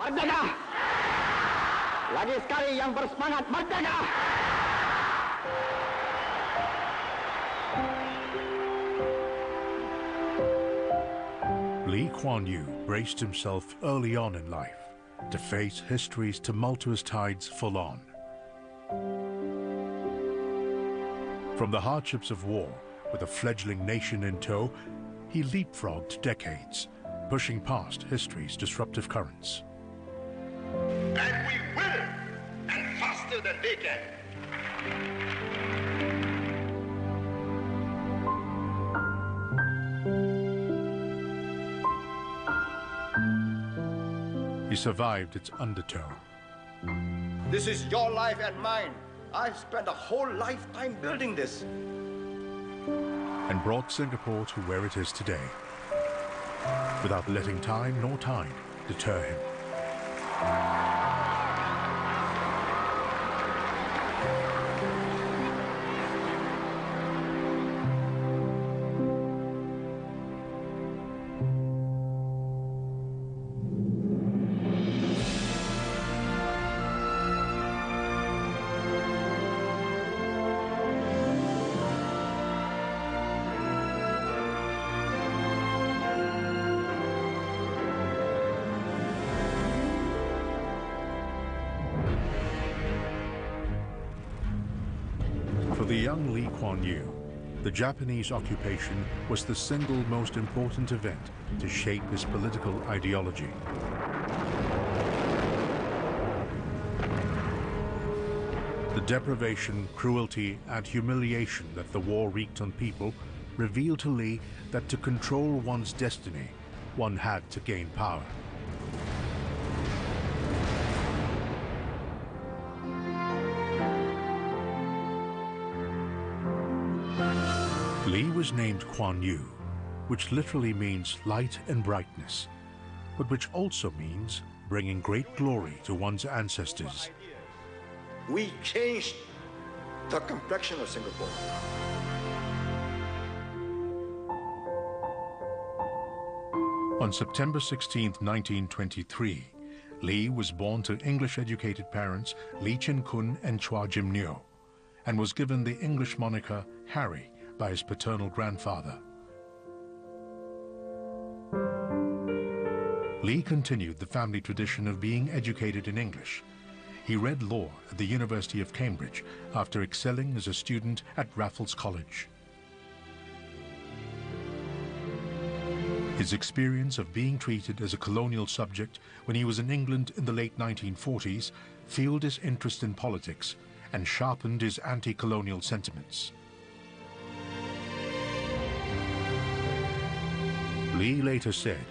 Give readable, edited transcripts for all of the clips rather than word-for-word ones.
Merdeka! Lagi sekali yang bersemangat merdeka! Kuan Yew braced himself early on in life to face history's tumultuous tides full on. From the hardships of war, with a fledgling nation in tow, he leapfrogged decades, pushing past history's disruptive currents. And we will, and faster than they can. He survived its undertow. This is your life and mine. I've spent a whole lifetime building this. And brought Singapore to where it is today, without letting time nor tide deter him. For the young Kuan Yew, the Japanese occupation was the single most important event to shape his political ideology. The deprivation, cruelty, and humiliation that the war wreaked on people revealed to Lee that to control one's destiny, one had to gain power. Lee was named Kuan Yew, which literally means light and brightness, but which also means bringing great glory to one's ancestors. We changed the complexion of Singapore. On September 16, 1923, Lee was born to English-educated parents Lee Chin Kun and Chua Jim Nyo, and was given the English moniker Harry by his paternal grandfather. Lee continued the family tradition of being educated in English. He read law at the University of Cambridge after excelling as a student at Raffles College. His experience of being treated as a colonial subject when he was in England in the late 1940s fueled his interest in politics and sharpened his anti-colonial sentiments. Lee later said,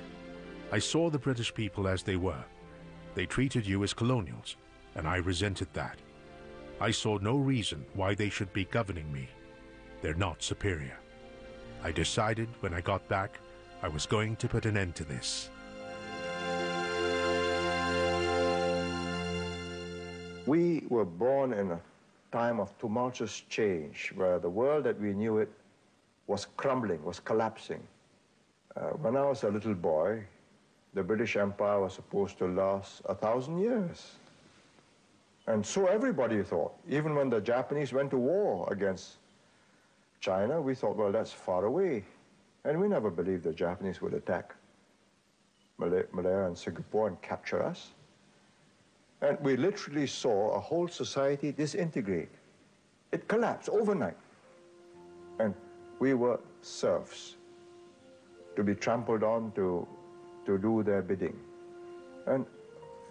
"I saw the British people as they were. They treated you as colonials, and I resented that. I saw no reason why they should be governing me. They're not superior. I decided when I got back, I was going to put an end to this." We were born in a time of tumultuous change, where the world that we knew it was crumbling, was collapsing. When I was a little boy, the British Empire was supposed to last 1,000 years. And so everybody thought. Even when the Japanese went to war against China, we thought, well, that's far away. And we never believed the Japanese would attack Malaya and Singapore and capture us. And we literally saw a whole society disintegrate. It collapsed overnight. And we were serfs, to be trampled on, to do their bidding. And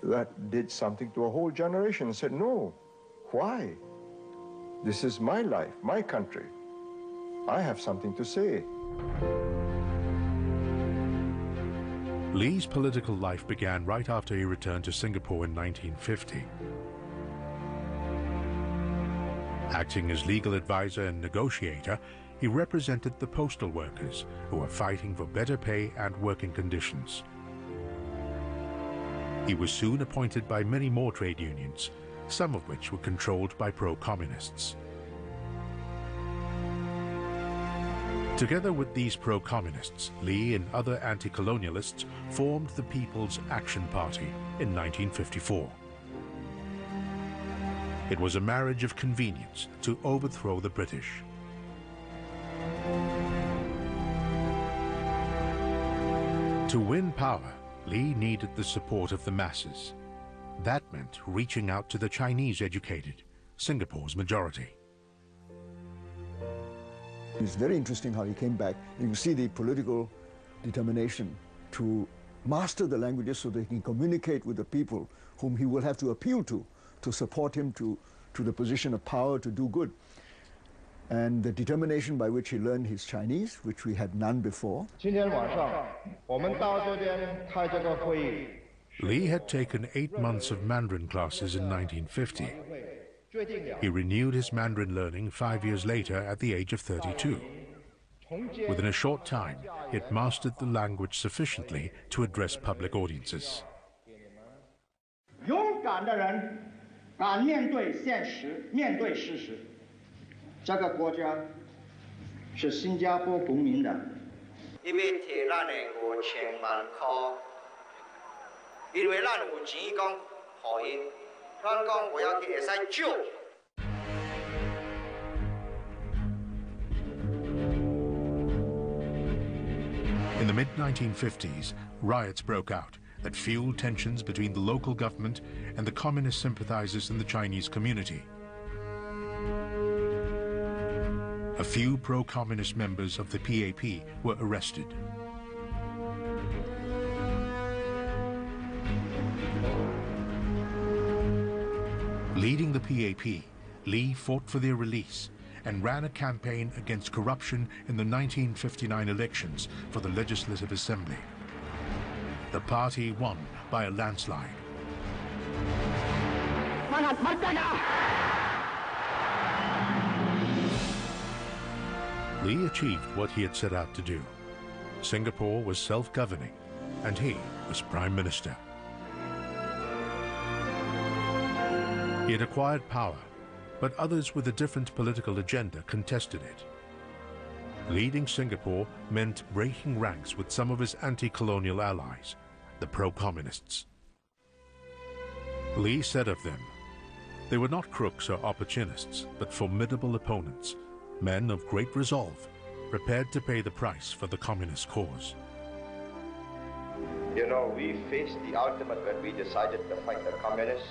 that did something to a whole generation and said, no, why? This is my life, my country. I have something to say. Lee's political life began right after he returned to Singapore in 1950. Acting as legal advisor and negotiator, he represented the postal workers who were fighting for better pay and working conditions. He was soon appointed by many more trade unions, some of which were controlled by pro-communists. Together with these pro-communists, Li and other anti-colonialists formed the People's Action Party in 1954. It was a marriage of convenience to overthrow the British. To win power, Li needed the support of the masses. That meant reaching out to the Chinese-educated, Singapore's majority. It's very interesting how he came back. You can see the political determination to master the languages so that he can communicate with the people whom he will have to appeal to support him to the position of power to do good. And the determination by which he learned his Chinese, which we had none before. Li had taken 8 months of Mandarin classes in 1950. He renewed his Mandarin learning 5 years later at the age of 32. Within a short time, he had mastered the language sufficiently to address public audiences. 勇敢的人敢面对现实，面对事实。这个国家是新加坡公民的。因为替咱的5000万块，因为咱有钱讲互因，咱讲我要去会使借。 In the mid-1950s, riots broke out that fueled tensions between the local government and the communist sympathizers in the Chinese community. A few pro-communist members of the PAP were arrested. Leading the PAP, Li fought for their release and ran a campaign against corruption in the 1959 elections for the Legislative Assembly. The party won by a landslide. Li achieved what he had set out to do. Singapore was self-governing, and he was Prime Minister. He had acquired power, but others with a different political agenda contested it. Leading Singapore meant breaking ranks with some of his anti-colonial allies, the pro-communists. Li said of them, they were not crooks or opportunists, but formidable opponents, men of great resolve, prepared to pay the price for the communist cause. You know, we faced the ultimate when we decided to fight the communists.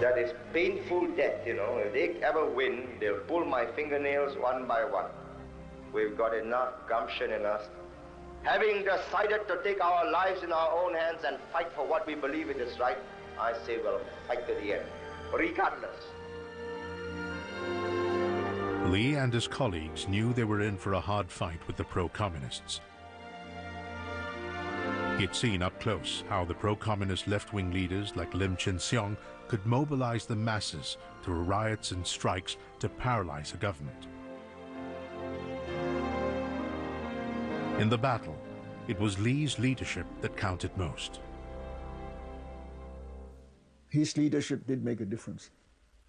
That is painful death, you know. If they ever win, they'll pull my fingernails one by one. We've got enough gumption in us. Having decided to take our lives in our own hands and fight for what we believe it is right, I say we'll fight to the end, regardless. Li and his colleagues knew they were in for a hard fight with the pro-communists. He had seen up close how the pro-communist left-wing leaders like Lim Chin Siong could mobilize the masses through riots and strikes to paralyze a government. In the battle, it was Li's leadership that counted most. His leadership did make a difference.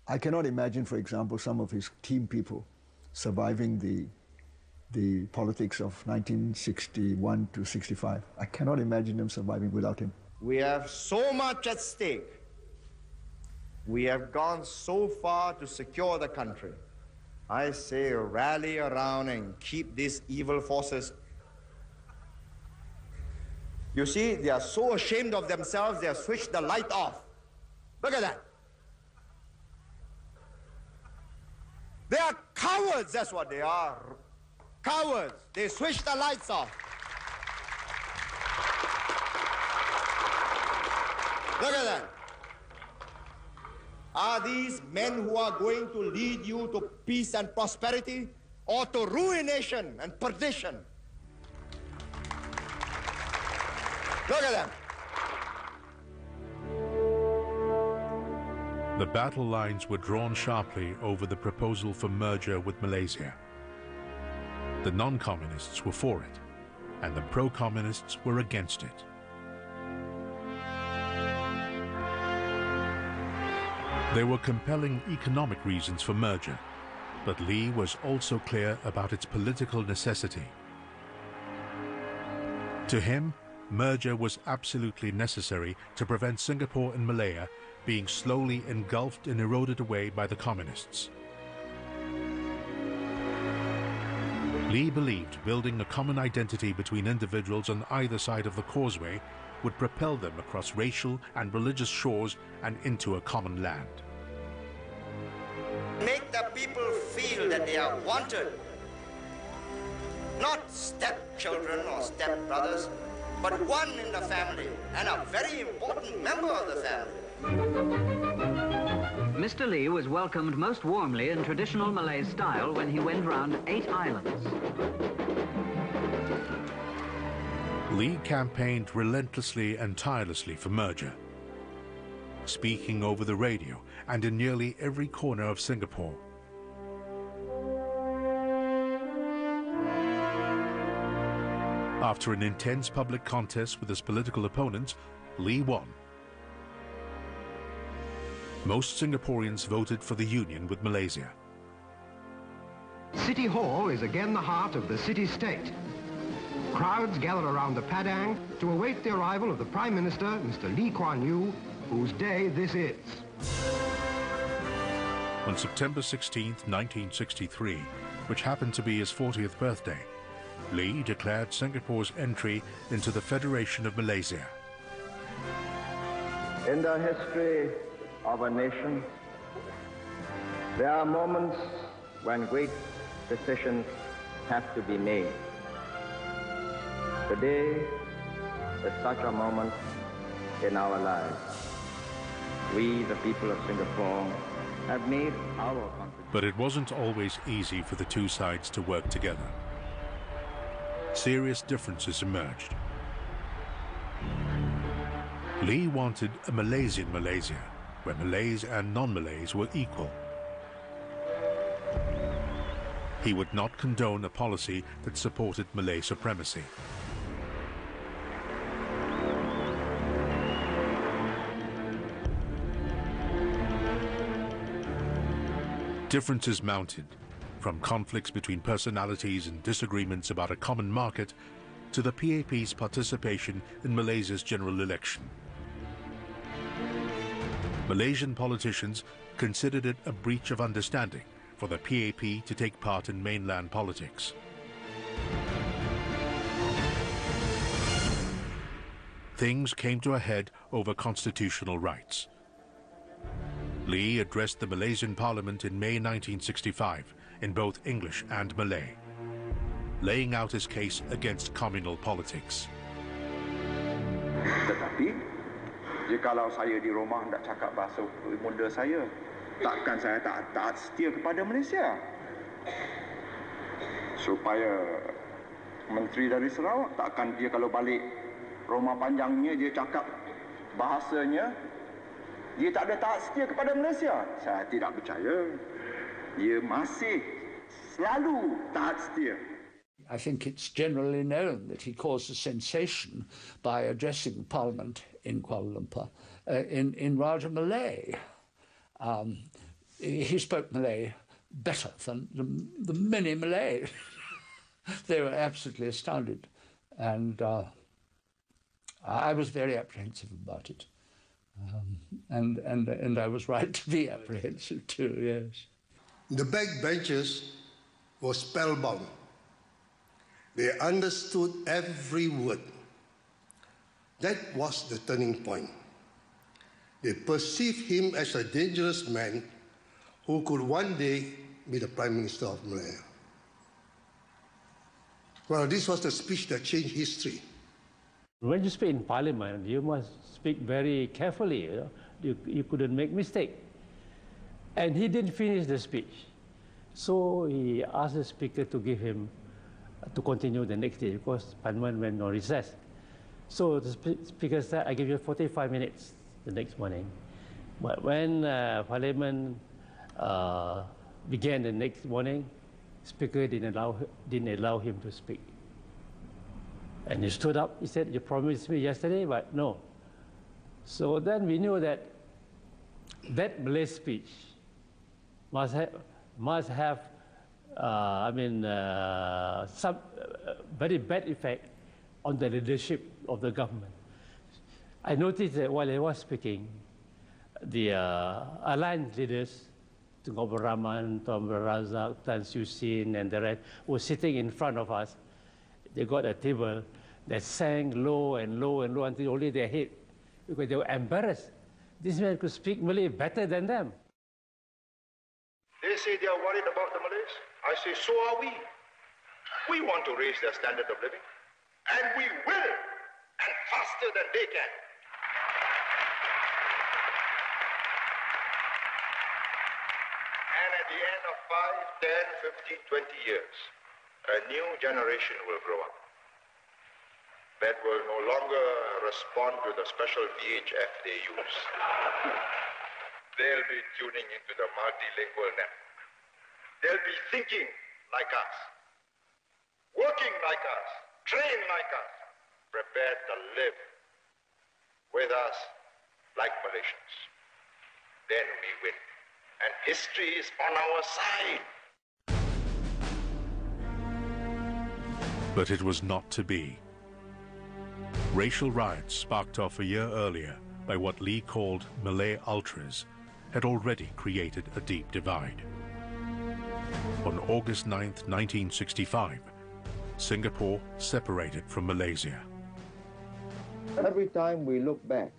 I cannot imagine, for example, some of his team people surviving the politics of 1961 to 65. I cannot imagine them surviving without him. We have so much at stake. We have gone so far to secure the country. I say rally around and keep these evil forces. You see, they are so ashamed of themselves, they have switched the light off. Look at that. They are cowards, that's what they are. Cowards. They switched the lights off. Look at that. Are these men who are going to lead you to peace and prosperity or to ruination and perdition? Look at them. The battle lines were drawn sharply over the proposal for merger with Malaysia. The non-communists were for it, and the pro-communists were against it. There were compelling economic reasons for merger. But Lee was also clear about its political necessity. To him, merger was absolutely necessary to prevent Singapore and Malaya being slowly engulfed and eroded away by the communists. Lee believed building a common identity between individuals on either side of the causeway would propel them across racial and religious shores and into a common land. Make the people feel that they are wanted. Not stepchildren or stepbrothers, but one in the family and a very important member of the family. Mr. Lee was welcomed most warmly in traditional Malay style when he went round 8 islands. Lee campaigned relentlessly and tirelessly for merger, speaking over the radio and in nearly every corner of Singapore. After an intense public contest with his political opponents, Lee won. Most Singaporeans voted for the union with Malaysia. City Hall is again the heart of the city-state. Crowds gather around the Padang to await the arrival of the Prime Minister, Mr. Lee Kuan Yew, whose day this is. On September 16, 1963, which happened to be his 40th birthday, Lee declared Singapore's entry into the Federation of Malaysia. In the history of a nation, there are moments when great decisions have to be made. Today is such a moment in our lives. We, the people of Singapore, have made our contribution. But it wasn't always easy for the two sides to work together. Serious differences emerged. Lee wanted a Malaysian Malaysia, where Malays and non-Malays were equal. He would not condone a policy that supported Malay supremacy. Differences mounted, from conflicts between personalities and disagreements about a common market to the PAP's participation in Malaysia's general election. Malaysian politicians considered it a breach of understanding for the PAP to take part in mainland politics. Things came to a head over constitutional rights. Lee addressed the Malaysian Parliament in May 1965 in both English and Malay, laying out his case against communal politics. Tetapi, jikalau saya di rumah tidak cakap bahasa ibunda saya, takkan saya taat setia kepada Malaysia. Supaya Menteri dari Sarawak, takkan dia kalau balik rumah panjangnya dia cakap bahasanya, dia tak ada taat setia kepada Malaysia. Saya tidak percaya. Dia masih selalu taat setia. I think it's generally known that he caused a sensation by addressing Parliament in Kuala Lumpur in Raja Malay. He spoke Malay better than the many Malay. They were absolutely astounded, and I was very apprehensive about it. And I was right to be apprehensive too, yes. The backbenchers were spellbound. They understood every word. That was the turning point. They perceived him as a dangerous man who could one day be the Prime Minister of Malaya. Well, this was the speech that changed history. When you speak in Parliament, you must speak very carefully. You couldn't make mistake. And he didn't finish the speech. So he asked the speaker to give him, to continue the next day because Parliament went on recess. So the speaker said, I give you 45 minutes the next morning. But when Parliament began the next morning, speaker didn't allow him to speak. And he stood up, he said, you promised me yesterday, but no. So then we knew that Malay speech must have some very bad effect on the leadership of the government. I noticed that while I was speaking, the alliance leaders, Tun Abdul Rahman, Tuan Razak, Tan Siew Sin, and the rest, were sitting in front of us. They got a table that sang low and low and low until only their head, because they were embarrassed. This man could speak Malay better than them. They say they are worried about the Malays. I say, so are we. We want to raise their standard of living. And we will, and faster than they can. And at the end of 5, 10, 15, 20 years, a new generation will grow up that will no longer respond to the special VHF they use. They'll be tuning into the multilingual network. They'll be thinking like us, working like us, trained like us, prepared to live with us like Malaysians. Then we win. And history is on our side. But it was not to be. Racial riots sparked off a year earlier by what Lee called Malay ultras had already created a deep divide. On August 9th, 1965, Singapore separated from Malaysia. Every time we look back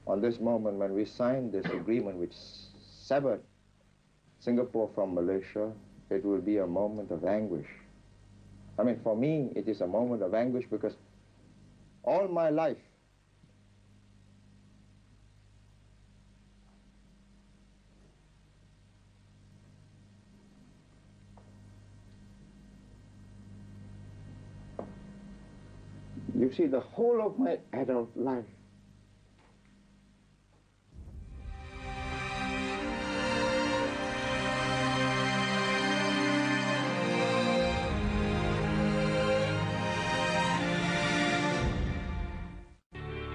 on this moment when we signed this agreement which severed Singapore from Malaysia, it will be a moment of anguish. I mean, for me, it is a moment of anguish because all my life, you see, the whole of my adult life,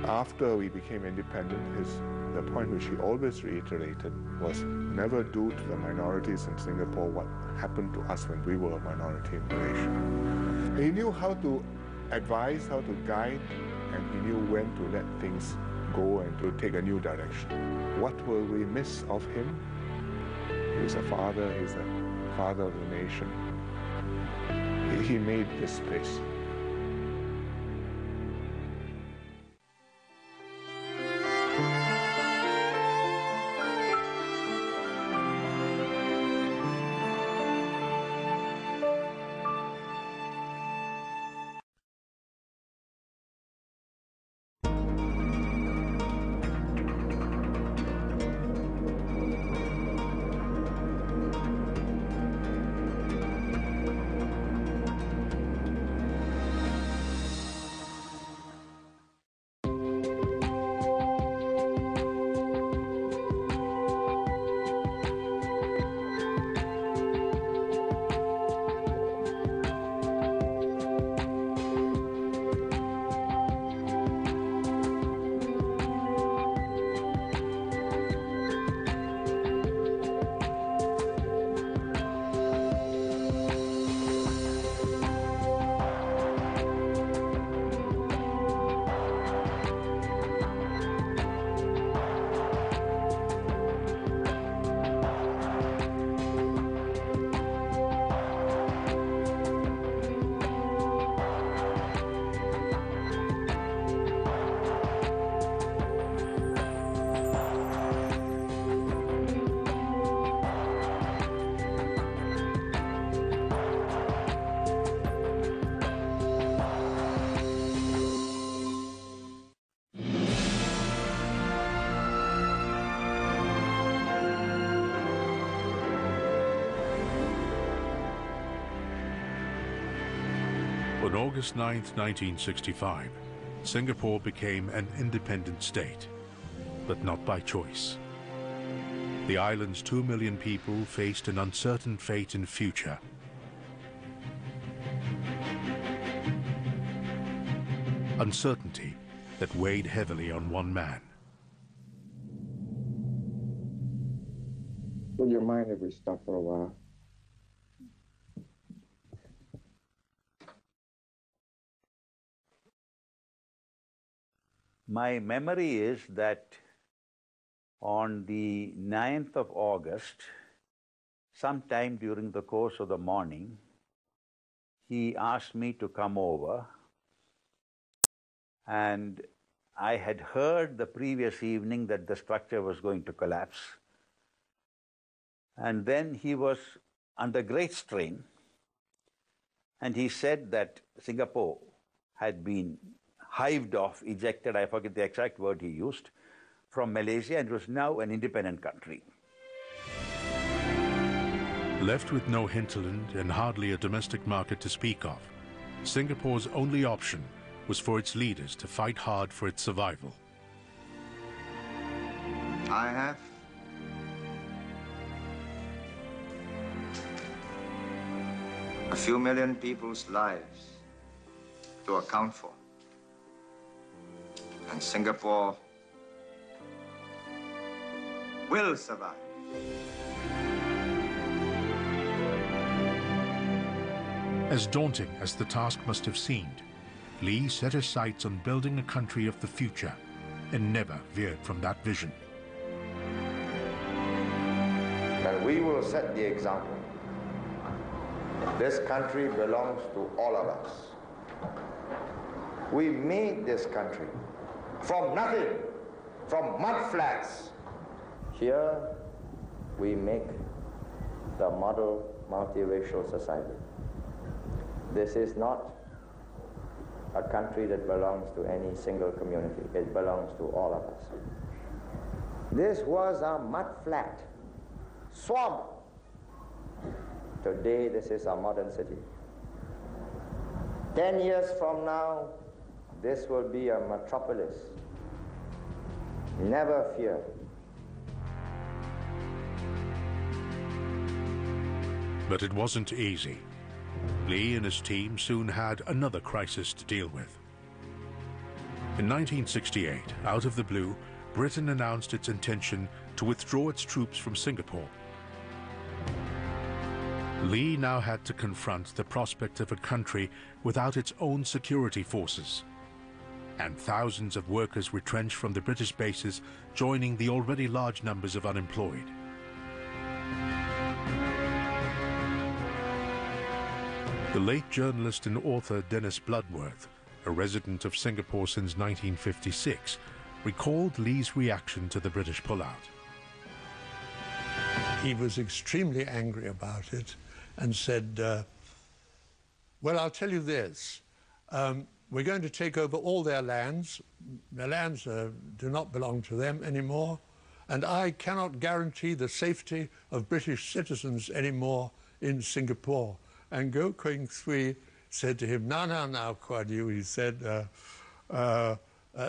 after we became independent, the point which he always reiterated was never do to the minorities in Singapore what happened to us when we were a minority in Malaysia. He knew how to advise, how to guide, and he knew when to let things go and to take a new direction. What will we miss of him? He's a father, he's the father of the nation. He made this place. On August 9, 1965, Singapore became an independent state, but not by choice. The island's 2 million people faced an uncertain fate in future. Uncertainty that weighed heavily on one man. Would you mind if we stop for a while? My memory is that on the 9th of August, sometime during the course of the morning, he asked me to come over, and I had heard the previous evening that the structure was going to collapse. And then he was under great strain, and he said that Singapore had been hived off, ejected, I forget the exact word he used, from Malaysia, and it was now an independent country. Left with no hinterland and hardly a domestic market to speak of, Singapore's only option was for its leaders to fight hard for its survival. I have a few million people's lives to account for. And Singapore will survive. As daunting as the task must have seemed, Lee set his sights on building a country of the future and never veered from that vision. And we will set the example. This country belongs to all of us. We made this country from nothing, from mud flats. Here we make the model multiracial society. This is not a country that belongs to any single community. It belongs to all of us. This was a mud flat, swamp. Today, this is a modern city. 10 years from now, this will be a metropolis. Never fear. But it wasn't easy. Lee and his team soon had another crisis to deal with. In 1968, out of the blue, Britain announced its intention to withdraw its troops from Singapore. Lee now had to confront the prospect of a country without its own security forces, and thousands of workers retrenched from the British bases, joining the already large numbers of unemployed. The late journalist and author Dennis Bloodworth, a resident of Singapore since 1956, recalled Lee's reaction to the British pullout. He was extremely angry about it and said, well, I'll tell you this. We're going to take over all their lands. Their lands do not belong to them anymore. And I cannot guarantee the safety of British citizens anymore in Singapore. And Goh Keng Swee said to him, now, Kuan Yew, he said,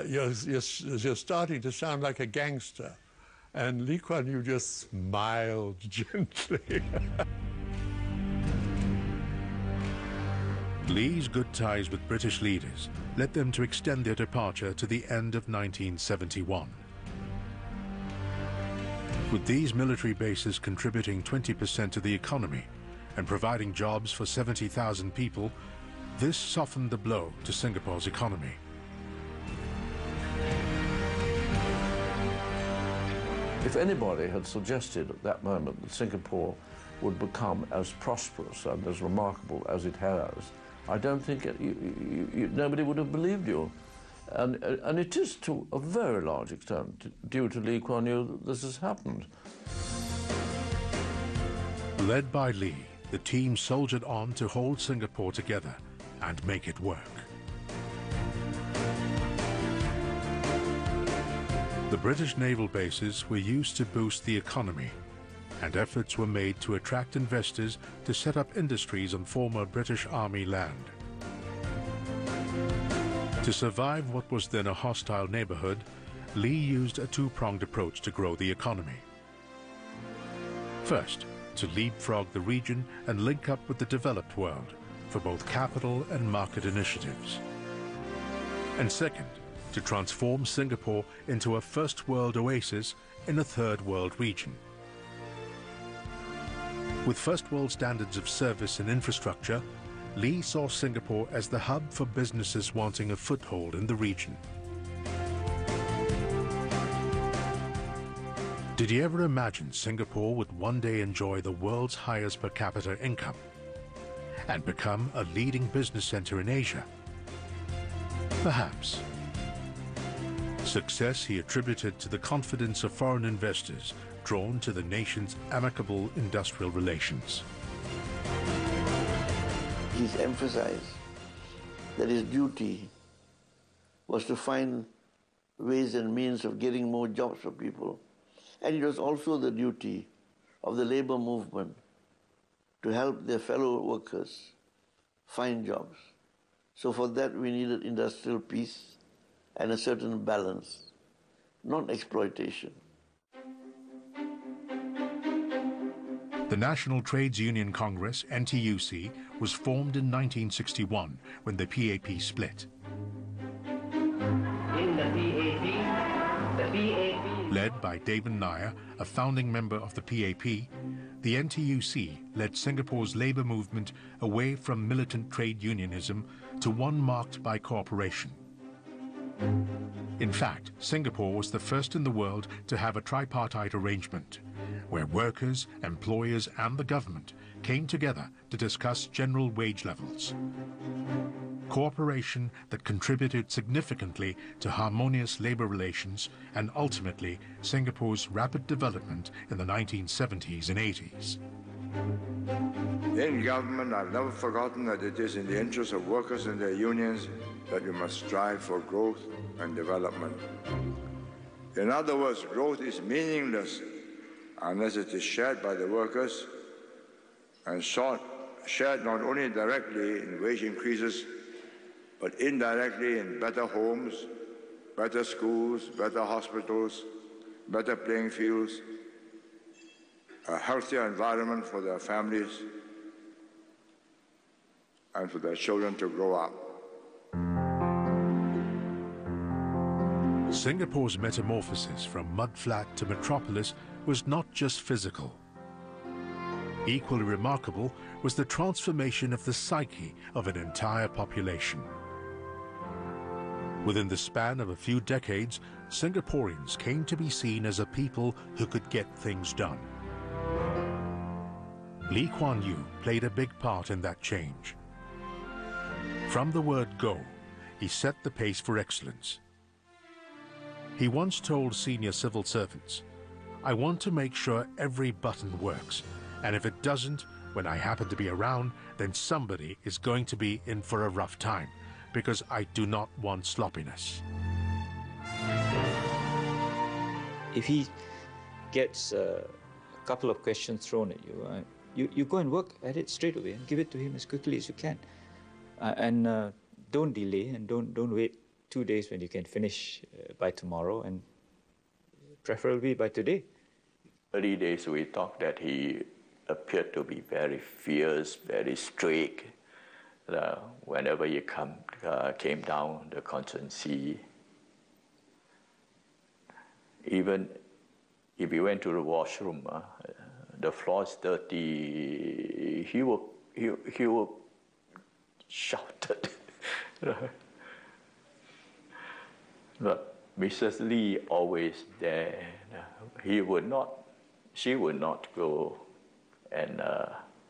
you're starting to sound like a gangster. And Lee Kuan Yew just smiled gently. Lee's good ties with British leaders led them to extend their departure to the end of 1971. With these military bases contributing 20% to the economy and providing jobs for 70,000 people, this softened the blow to Singapore's economy. If anybody had suggested at that moment that Singapore would become as prosperous and as remarkable as it has, I don't think nobody would have believed you. And it is to a very large extent due to Lee Kuan Yew that this has happened. Led by Lee, the team soldiered on to hold Singapore together and make it work. The British naval bases were used to boost the economy, and efforts were made to attract investors to set up industries on former British Army land. To survive what was then a hostile neighborhood, Lee used a two-pronged approach to grow the economy. First, to leapfrog the region and link up with the developed world for both capital and market initiatives. And second, to transform Singapore into a first world oasis in a third world region. With first world standards of service and infrastructure, Lee saw Singapore as the hub for businesses wanting a foothold in the region. Did he ever imagine Singapore would one day enjoy the world's highest per capita income and become a leading business center in Asia? Perhaps. Success he attributed to the confidence of foreign investors drawn to the nation's amicable industrial relations. He's emphasized that his duty was to find ways and means of getting more jobs for people. And it was also the duty of the labor movement to help their fellow workers find jobs. So for that we needed industrial peace and a certain balance, not exploitation. The National Trades Union Congress, NTUC, was formed in 1961 when the PAP split. In the PAP... Led by David Nair, a founding member of the PAP, the NTUC led Singapore's labour movement away from militant trade unionism to one marked by cooperation. In fact, Singapore was the first in the world to have a tripartite arrangement, where workers, employers and the government came together to discuss general wage levels. Cooperation that contributed significantly to harmonious labour relations and ultimately Singapore's rapid development in the 1970s and 80s. In government, I've never forgotten that it is in the interest of workers and their unions that we must strive for growth and development. In other words, growth is meaningless unless it is shared by the workers and shared not only directly in wage increases, but indirectly in better homes, better schools, better hospitals, better playing fields, a healthier environment for their families and for their children to grow up. Singapore's metamorphosis from mudflat to metropolis was not just physical. Equally remarkable was the transformation of the psyche of an entire population. Within the span of a few decades, Singaporeans came to be seen as a people who could get things done. Kuan Yew played a big part in that change. From the word go, he set the pace for excellence. He once told senior civil servants, "I want to make sure every button works, and if it doesn't, when I happen to be around, then somebody is going to be in for a rough time, because I do not want sloppiness." If he gets a couple of questions thrown at you, you go and work at it straight away and give it to him as quickly as you can. And don't delay and don't wait 2 days when you can finish by tomorrow, and preferably by today. Early days we thought that he appeared to be very fierce, very strict. Whenever he came down the constituency, even if he went to the washroom, the floor is dirty, he would shout. But Mrs. Lee always there. She would not go and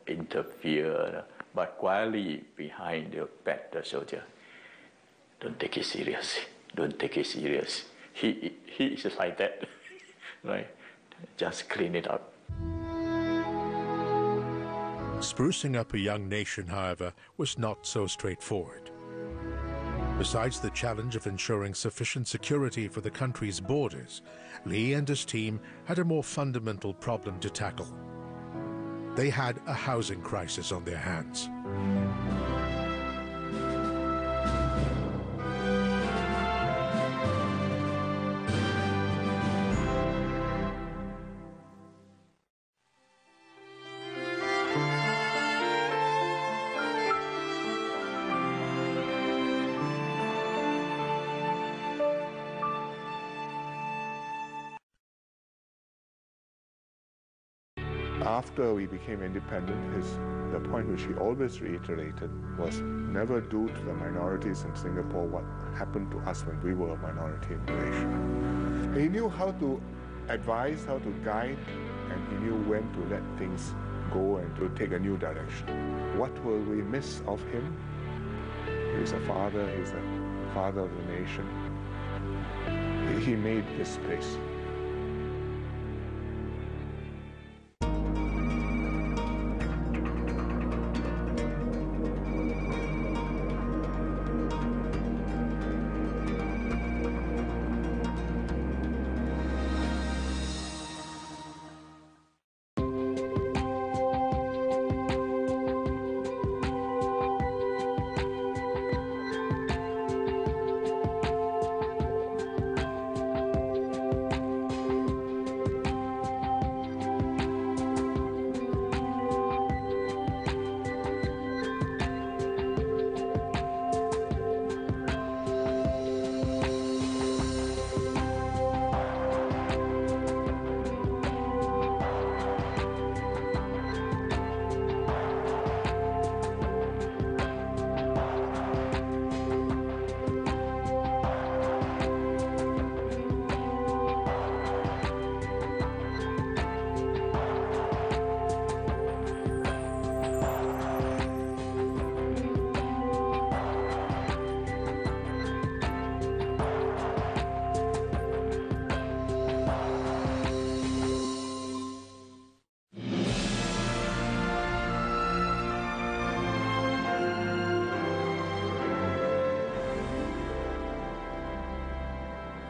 interfere, but quietly behind the back, the soldier, "Don't take it serious. Don't take it serious." He is like that, right? Just clean it up. Sprucing up a young nation, however, was not so straightforward. Besides the challenge of ensuring sufficient security for the country's borders, Lee and his team had a more fundamental problem to tackle. They had a housing crisis on their hands. After we became independent, the point which he always reiterated was never do to the minorities in Singapore what happened to us when we were a minority in Malaysia. He knew how to advise, how to guide, and he knew when to let things go and to take a new direction. What will we miss of him? He's a father of the nation. He made this place.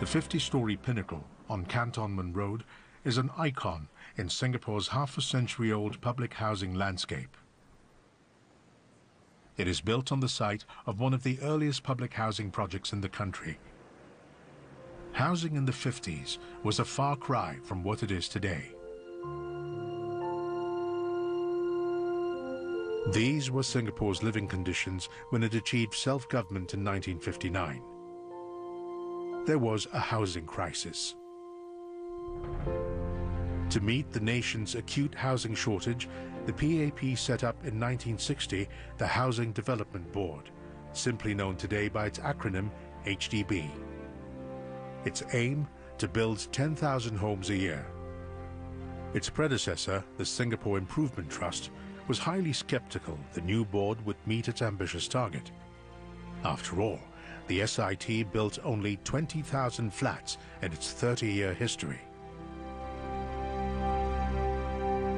The 50-story pinnacle on Cantonment Road is an icon in Singapore's half-a-century-old public housing landscape. It is built on the site of one of the earliest public housing projects in the country. Housing in the 50s was a far cry from what it is today. These were Singapore's living conditions when it achieved self-government in 1959. There was a housing crisis. To meet the nation's acute housing shortage, the PAP set up in 1960 the Housing Development Board, simply known today by its acronym HDB. Its aim, to build 10,000 homes a year. Its predecessor, the Singapore Improvement Trust, was highly skeptical the new board would meet its ambitious target. After all, the SIT built only 20,000 flats in its 30-year history.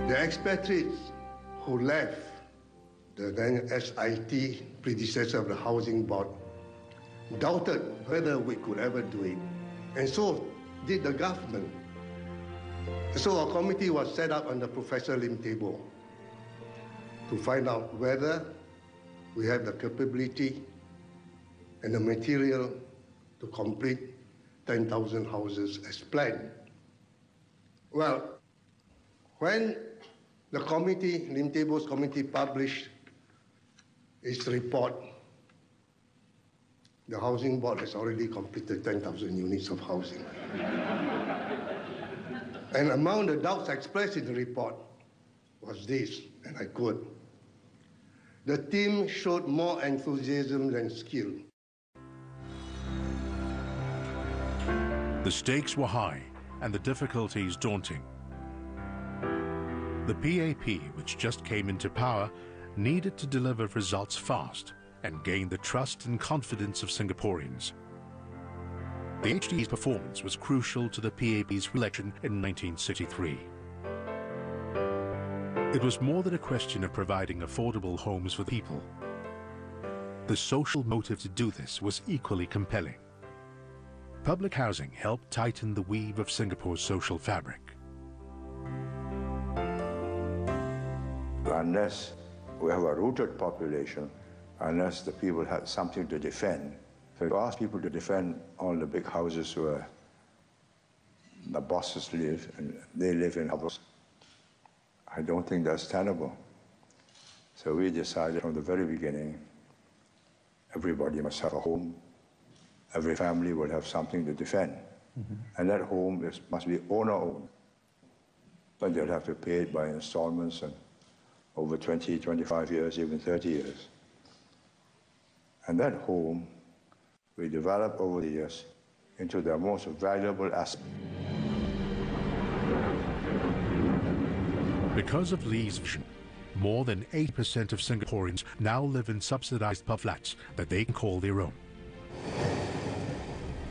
The expatriates who left the then SIT, predecessor of the Housing Board, doubted whether we could ever do it. And so did the government. So a committee was set up under Professor Lim Tebo to find out whether we have the capability and the material to complete 10,000 houses as planned. Well, when the committee, Lim Tebo's committee, published its report, the Housing Board has already completed 10,000 units of housing. And among the doubts expressed in the report was this, and I quote, "The team showed more enthusiasm than skill." The stakes were high and the difficulties daunting. The PAP, which just came into power, needed to deliver results fast and gain the trust and confidence of Singaporeans. The HDB's performance was crucial to the PAP's election in 1963. It was more than a question of providing affordable homes for the people. The social motive to do this was equally compelling. Public housing helped tighten the weave of Singapore's social fabric. Unless we have a rooted population, unless the people had something to defend. So you ask people to defend all the big houses where the bosses live, and they live in houses. I don't think that's tenable. So we decided from the very beginning, everybody must have a home. Every family will have something to defend. And that home must be owner-owned. But they'll have to pay it by installments and over 20, 25 years, even 30 years. And that home we developed over the years into their most valuable asset. Because of Lee's vision, more than 80% of Singaporeans now live in subsidized pub flats that they can call their own.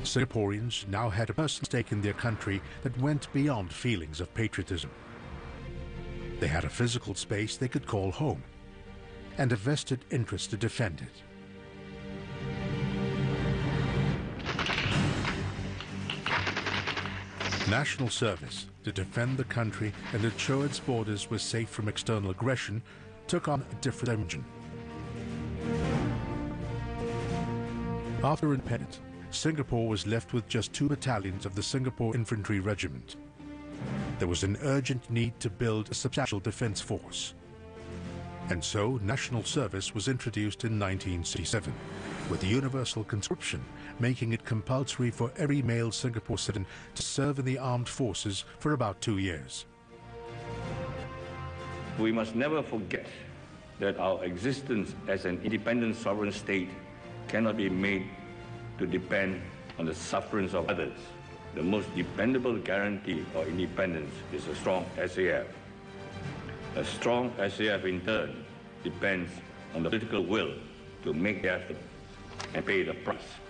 Singaporeans now had a personal stake in their country that went beyond feelings of patriotism. They had a physical space they could call home, and a vested interest to defend it. National service to defend the country and ensure its borders were safe from external aggression took on a different dimension. After independence, Singapore was left with just 2 battalions of the Singapore Infantry Regiment. There was an urgent need to build a substantial defense force. And so national service was introduced in 1967, with universal conscription making it compulsory for every male Singapore citizen to serve in the armed forces for about 2 years. We must never forget that our existence as an independent sovereign state cannot be made to depend on the sufferance of others. The most dependable guarantee of independence is a strong SAF. A strong SAF, in turn, depends on the political will to make the effort and pay the price.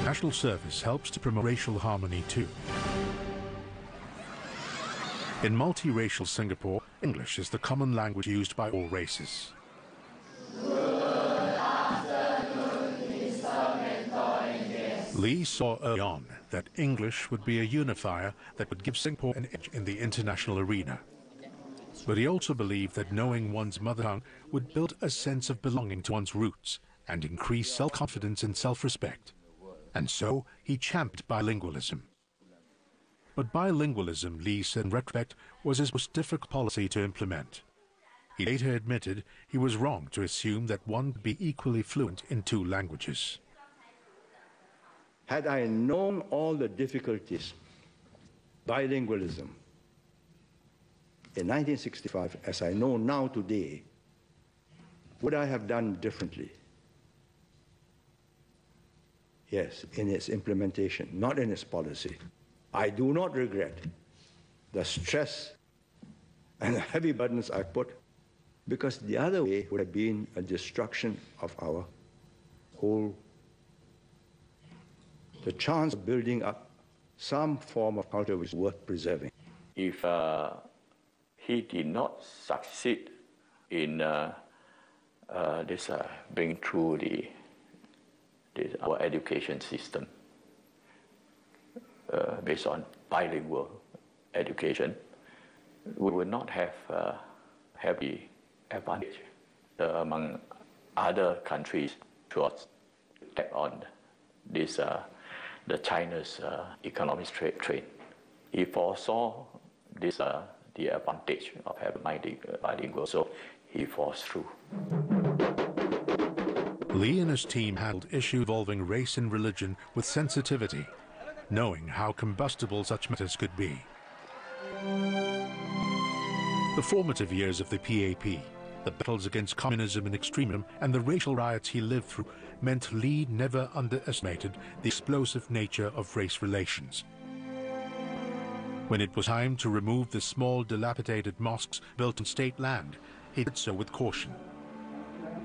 National service helps to promote racial harmony too. In multiracial Singapore, English is the common language used by all races. Lee saw early on that English would be a unifier that would give Singapore an edge in the international arena. But he also believed that knowing one's mother tongue would build a sense of belonging to one's roots and increase self-confidence and self-respect. And so he championed bilingualism. But bilingualism, Lee said in retrospect, was his most difficult policy to implement. He later admitted he was wrong to assume that one could be equally fluent in 2 languages. Had I known all the difficulties, bilingualism, in 1965, as I know now today, would I have done differently? Yes, in its implementation, not in its policy. I do not regret the stress and the heavy burdens I put, because the other way would have been a destruction of our whole, the chance of building up some form of culture which is worth preserving. If he did not succeed in bringing through our education system based on bilingual education, we would not have the advantage among other countries to tap on this the China's economic trade. He foresaw this the advantage of having bilingual, so he forced through. Lee and his team handled issues involving race and religion with sensitivity, knowing how combustible such matters could be. The formative years of the PAP, the battles against communism and extremism, and the racial riots he lived through meant Lee never underestimated the explosive nature of race relations. When it was time to remove the small, dilapidated mosques built on state land, he did so with caution.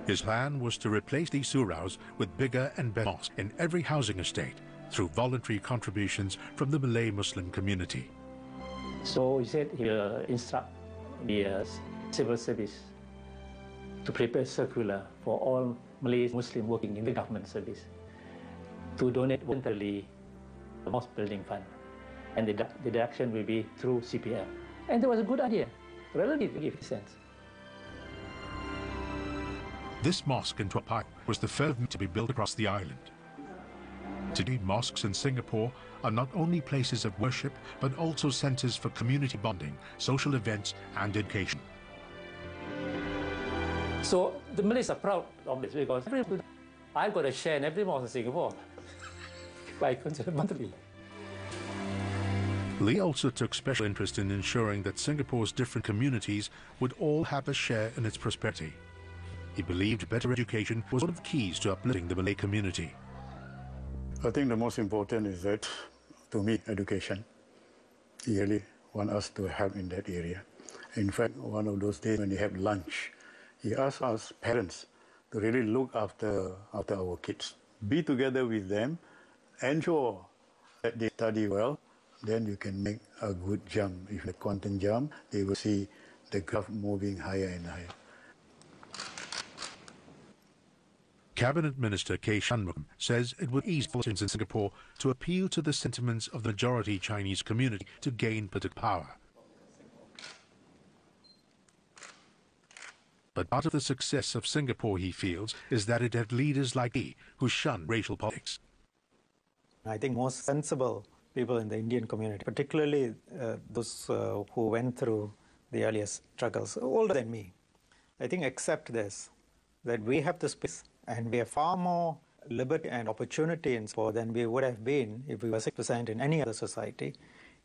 His plan was to replace these suraus with bigger and better mosques in every housing estate through voluntary contributions from the Malay Muslim community. So he said he will instruct the civil service to prepare circular for all Malay Muslim working in the government service to donate voluntarily the mosque building fund, and the deduction will be through CPF. And that was a good idea, relatively sense. This mosque in Tuapai was the first to be built across the island. Today, mosques in Singapore are not only places of worship, but also centers for community bonding, social events, and education. So the Malays are proud of this because I've got a share in every mosque in Singapore by consider monthly. Lee also took special interest in ensuring that Singapore's different communities would all have a share in its prosperity. He believed better education was one of the keys to uplifting the Malay community. I think the most important is that, to me, education. He really want us to help in that area. In fact, one of those days when he had lunch, he asked us parents to really look after our kids. Be together with them, ensure that they study well, then you can make a good jump. If the quantum jump, they will see the graph moving higher and higher. Cabinet Minister K. Shanmugam says it would ease politicians in Singapore to appeal to the sentiments of the majority Chinese community to gain political power. But part of the success of Singapore, he feels, is that it had leaders like Lee who shun racial politics. I think most sensible people in the Indian community, particularly those who went through the earliest struggles, older than me, I think accept this, that we have the space and we have far more liberty and opportunity in sport than we would have been if we were 6% in any other society,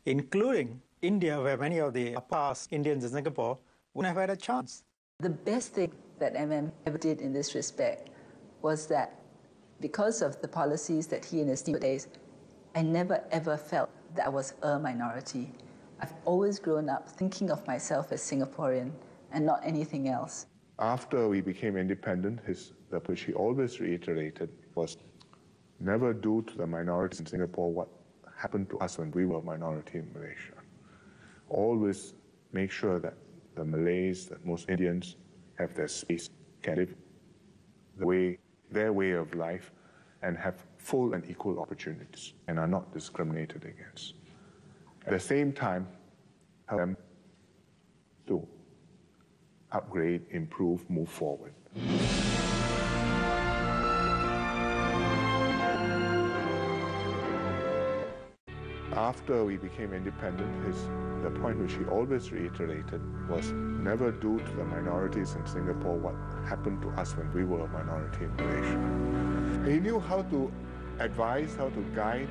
including India, where many of the past Indians in Singapore wouldn't have had a chance. The best thing that MM ever did in this respect was that because of the policies that he and his team put, I never ever felt that I was a minority. I've always grown up thinking of myself as Singaporean and not anything else. After we became independent, which he always reiterated was never do to the minorities in Singapore what happened to us when we were a minority in Malaysia. Always make sure that the Malays, that most Indians have their space, can live their way of life and have full and equal opportunities and are not discriminated against. At the same time, help them to upgrade, improve, move forward. After we became independent, the point which he always reiterated was never do to the minorities in Singapore what happened to us when we were a minority in Malaysia. He knew how to advise, how to guide,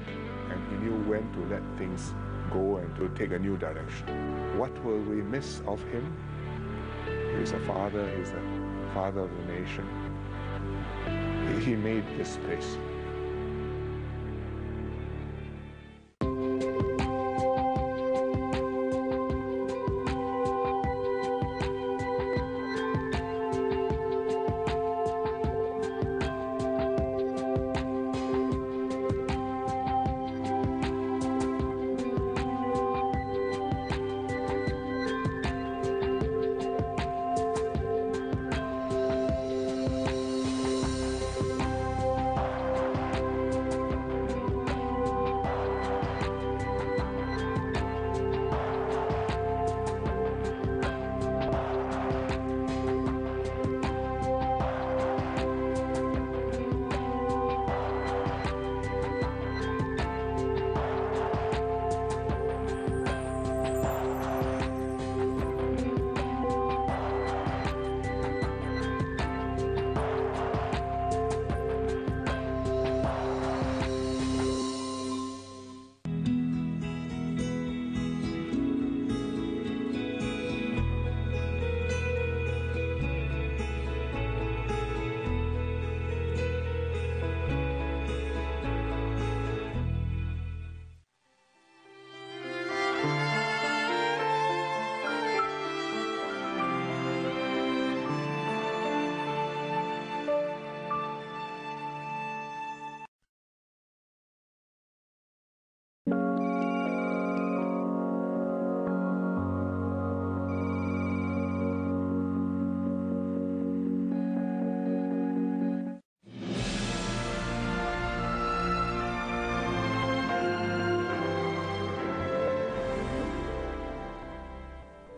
and he knew when to let things go and to take a new direction. What will we miss of him? He's a father, he's the father of the nation. He made this place.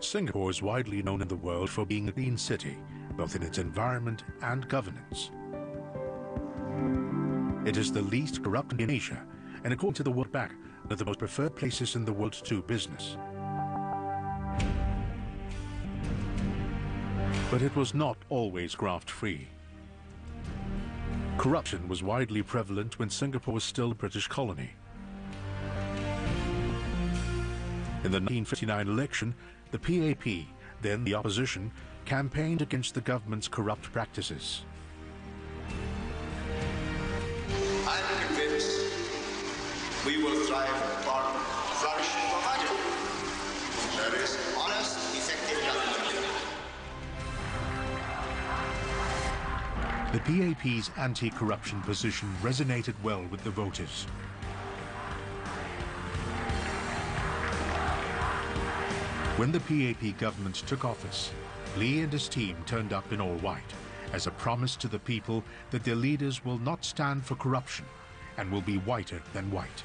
Singapore is widely known in the world for being a clean city, both in its environment and governance. It is the least corrupt in Asia, and according to the World Bank, one of the most preferred places in the world to do business. But it was not always graft-free. Corruption was widely prevalent when Singapore was still a British colony. In the 1959 election, the PAP, then the opposition, campaigned against the government's corrupt practices. I'm convinced we will thrive upon flourishing of magic. There is honest, effective government. The PAP's anti-corruption position resonated well with the voters. When the PAP government took office, Lee and his team turned up in all white as a promise to the people that their leaders will not stand for corruption and will be whiter than white.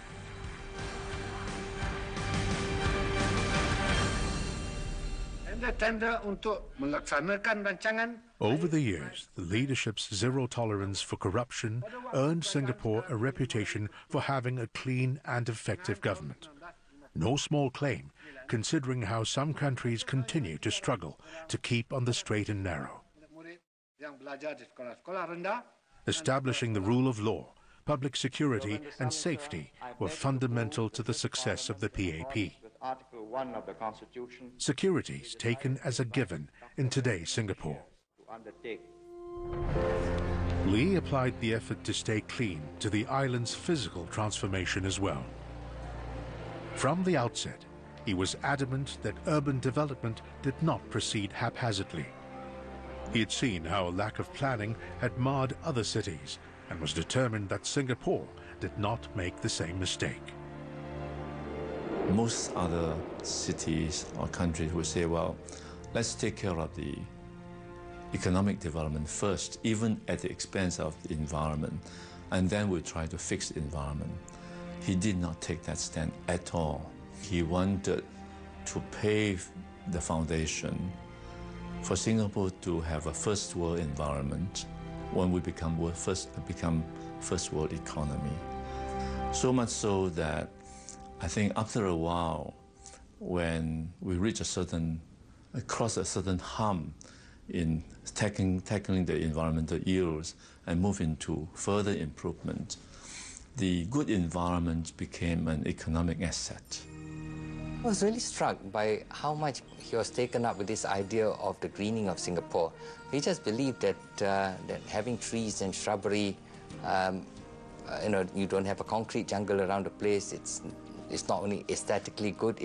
Tanda untuk melaksanakan rancangan. Over the years, the leadership's zero tolerance for corruption earned Singapore a reputation for having a clean and effective government. No small claim, considering how some countries continue to struggle to keep on the straight and narrow. Establishing the rule of law, public security and safety were fundamental to the success of the PAP. Article 1 of the Constitution. Securities taken as a given in today's Singapore. Lee applied the effort to stay clean to the island's physical transformation as well. From the outset, he was adamant that urban development did not proceed haphazardly. He had seen how a lack of planning had marred other cities and was determined that Singapore did not make the same mistake. Most other cities or countries will say, well, let's take care of the economic development first, even at the expense of the environment, and then we'll try to fix the environment. He did not take that stand at all. He wanted to pave the foundation for Singapore to have a first world environment when we become first world economy. So much so that I think after a while, when we reach cross a certain hump in tackling the environmental ills and move into further improvement, the good environment became an economic asset. I was really struck by how much he was taken up with this idea of the greening of Singapore. He just believed that that having trees and shrubbery, you don't have a concrete jungle around the place. It's not only aesthetically good,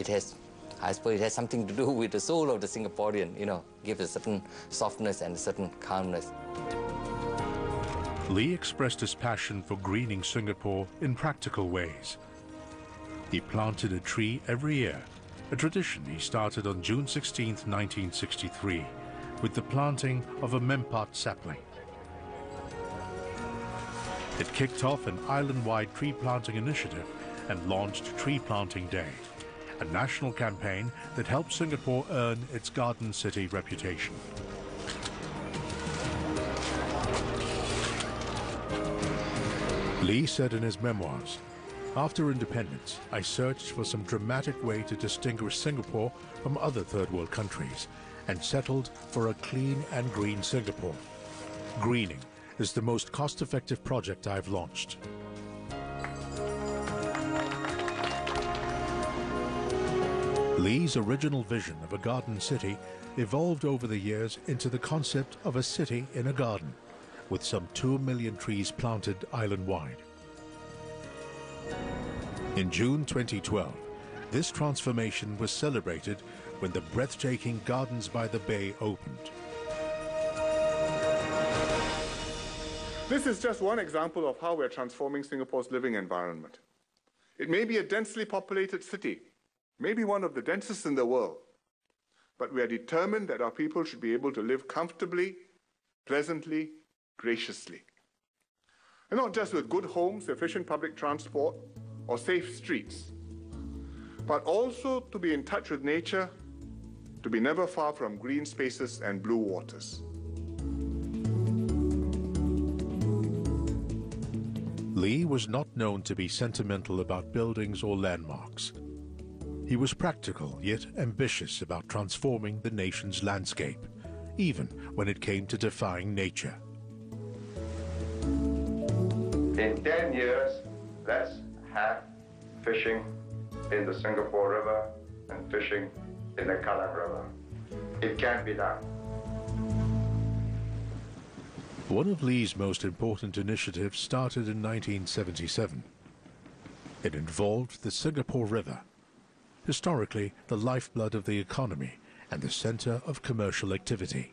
I suppose it has something to do with the soul of the Singaporean, give a certain softness and a certain calmness. Lee expressed his passion for greening Singapore in practical ways. He planted a tree every year, a tradition he started on June 16, 1963, with the planting of a Mempat sapling. It kicked off an island-wide tree planting initiative and launched Tree Planting Day, a national campaign that helped Singapore earn its Garden City reputation. Lee said in his memoirs, "After independence, I searched for some dramatic way to distinguish Singapore from other third world countries and settled for a clean and green Singapore. Greening is the most cost-effective project I've launched." Lee's original vision of a garden city evolved over the years into the concept of a city in a garden, with some 2 million trees planted island-wide. In June 2012, this transformation was celebrated when the breathtaking Gardens by the Bay opened. This is just one example of how we're transforming Singapore's living environment. It may be a densely populated city, maybe one of the densest in the world, but we are determined that our people should be able to live comfortably, pleasantly, graciously. And not just with good homes, efficient public transport, or safe streets, but also to be in touch with nature, to be never far from green spaces and blue waters. Lee was not known to be sentimental about buildings or landmarks. He was practical yet ambitious about transforming the nation's landscape, even when it came to defying nature. In 10 years, let's have fishing in the Singapore River and fishing in the Kallang River. It can be done. One of Lee's most important initiatives started in 1977. It involved the Singapore River. historically the lifeblood of the economy and the center of commercial activity.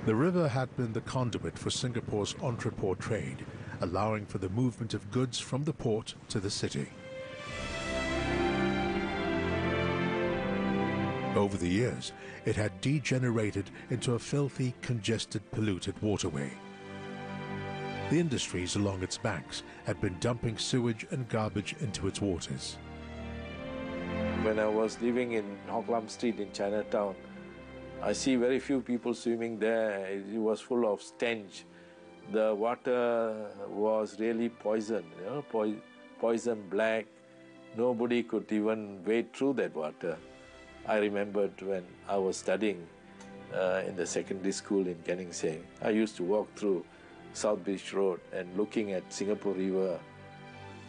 The river had been the conduit for Singapore's entrepôt trade, allowing for the movement of goods from the port to the city. Over the years, it had degenerated into a filthy, congested, polluted waterway. The industries along its banks had been dumping sewage and garbage into its waters. When I was living in Hock Lam Street in Chinatown, I see very few people swimming there. It was full of stench. The water was really poison, poison black. Nobody could even wade through that water. I remembered when I was studying in the secondary school in Canning Seng, I used to walk through South Beach Road and looking at Singapore River,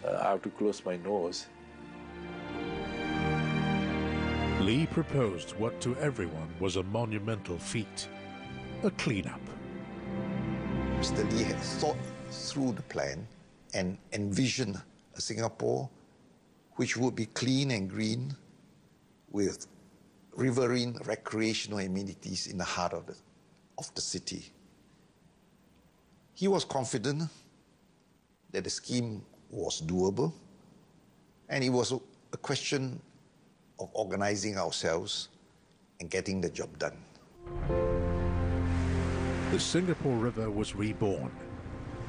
I have to close my nose. Lee proposed what to everyone was a monumental feat, a cleanup. Mr. Lee had thought through the plan and envisioned a Singapore which would be clean and green with riverine recreational amenities in the heart of the city. He was confident that the scheme was doable, and it was a question of organizing ourselves and getting the job done. The Singapore River was reborn,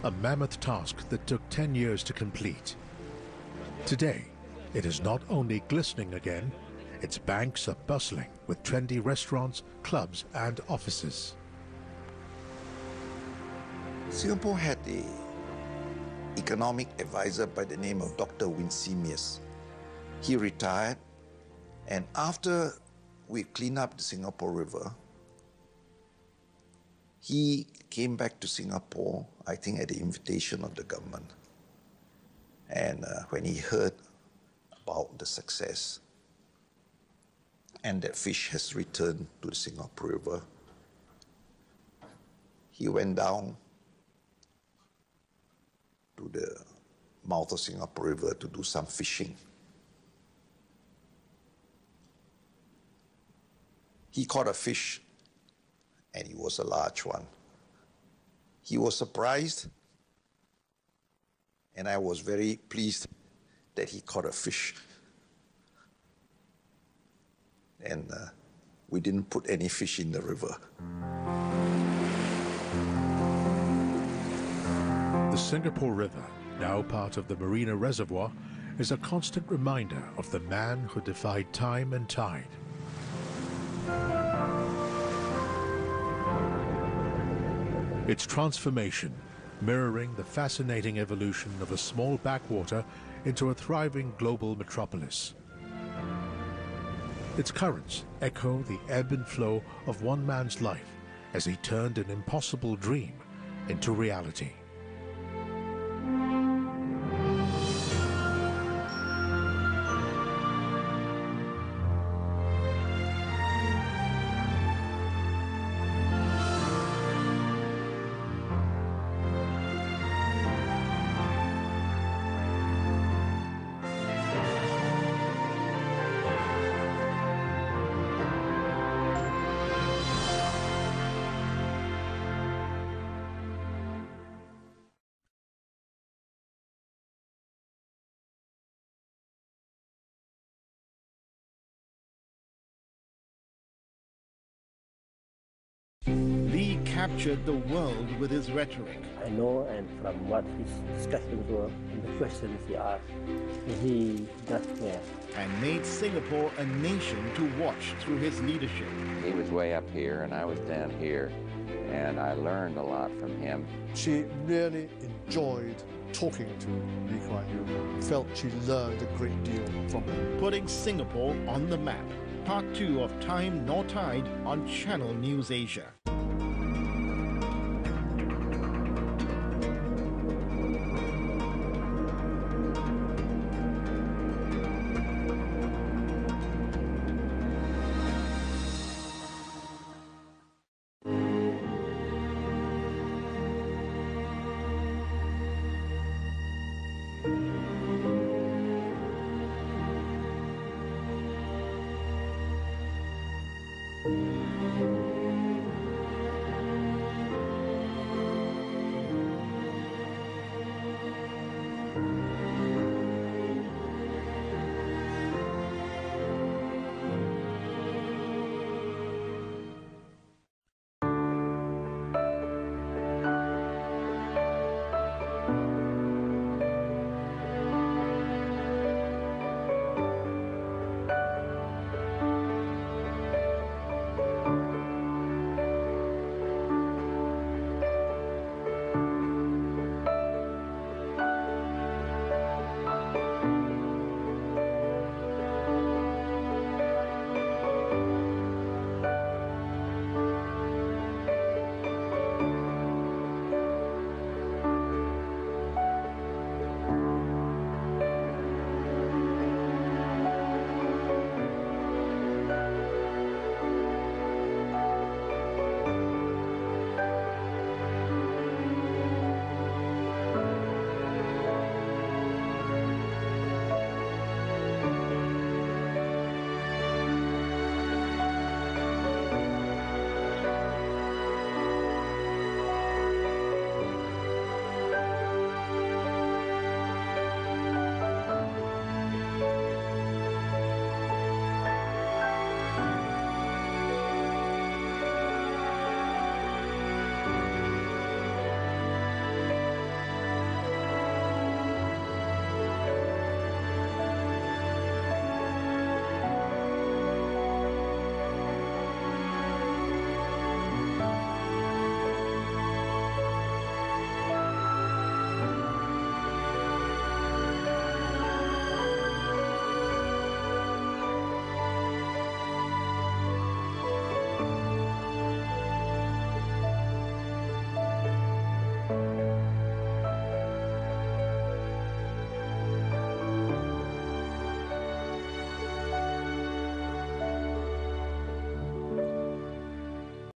a mammoth task that took 10 years to complete. Today, it is not only glistening again, its banks are bustling with trendy restaurants, clubs, and offices. Singapore had an economic advisor by the name of Dr. Winsemius. He retired, and after we cleaned up the Singapore River, he came back to Singapore, I think at the invitation of the government. And when he heard about the success and that fish has returned to the Singapore River, he went down to the mouth of Singapore River to do some fishing. He caught a fish, and it was a large one. He was surprised, and I was very pleased that he caught a fish. And we didn't put any fish in the river. The Singapore River, now part of the Marina Reservoir, is a constant reminder of the man who defied time and tide. Its transformation, mirroring the fascinating evolution of a small backwater into a thriving global metropolis. Its currents echo the ebb and flow of one man's life as he turned an impossible dream into reality. Lee captured the world with his rhetoric. I know, and from what his discussions were and the questions he asked, he does care. And made Singapore a nation to watch through his leadership. He was way up here and I was down here, and I learned a lot from him. She really enjoyed talking to Lee Kuan Yew. Felt she learned a great deal from him. Putting Singapore on the map. Part 2 of Time Nor Tide on Channel News Asia.